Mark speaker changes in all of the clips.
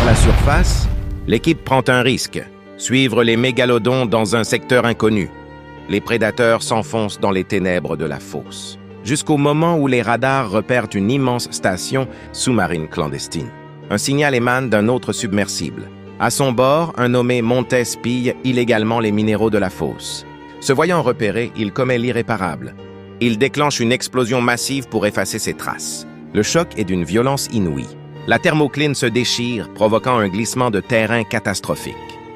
Speaker 1: vers la surface, l'équipe prend un risque. Suivre les mégalodons dans un secteur inconnu. Les prédateurs s'enfoncent dans les ténèbres de la fosse, jusqu'au moment où les radars repèrent une immense station sous-marine clandestine. Un signal émane d'un autre submersible. À son bord, un nommé Montes pille illégalement les minéraux de la fosse. Se voyant repéré, il commet l'irréparable. Il déclenche une explosion massive pour effacer ses traces. Le choc est d'une violence inouïe. La thermocline se déchire, provoquant un glissement de terrain catastrophique.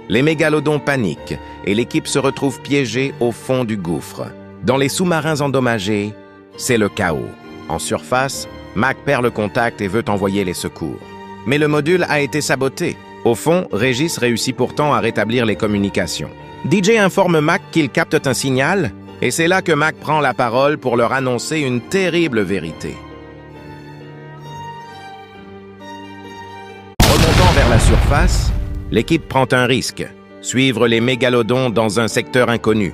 Speaker 1: Les mégalodons paniquent et l'équipe se retrouve piégée au fond du gouffre. Dans les sous-marins endommagés, c'est le chaos. En surface, Mac perd le contact et veut envoyer les secours. Mais le module a été saboté. Au fond, Régis réussit pourtant à rétablir les communications. DJ informe Mac qu'il capte un signal, et c'est là que Mac prend la parole pour leur annoncer une terrible vérité. Remontant vers la surface, l'équipe prend un risque. Suivre les mégalodons dans un secteur inconnu.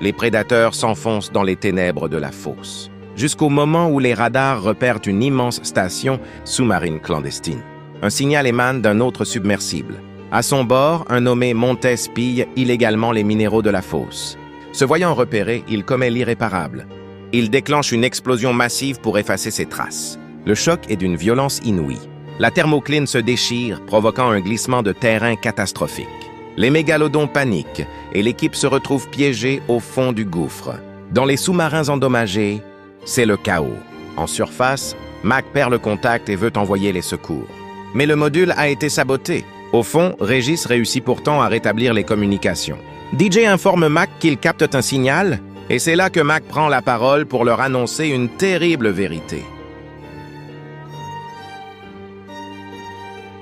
Speaker 1: Les prédateurs s'enfoncent dans les ténèbres de la fosse, jusqu'au moment où les radars repèrent une immense station sous-marine clandestine. Un signal émane d'un autre submersible. À son bord, un nommé Montes pille illégalement les minéraux de la fosse. Se voyant repéré, il commet l'irréparable. Il déclenche une explosion massive pour effacer ses traces. Le choc est d'une violence inouïe. La thermocline se déchire, provoquant un glissement de terrain catastrophique. Les mégalodons paniquent et l'équipe se retrouve piégée au fond du gouffre. Dans les sous-marins endommagés, c'est le chaos. En surface, Mac perd le contact et veut envoyer les secours. Mais le module a été saboté. Au fond, Régis réussit pourtant à rétablir les communications. DJ informe Mac qu'il capte un signal, et c'est là que Mac prend la parole pour leur annoncer une terrible vérité.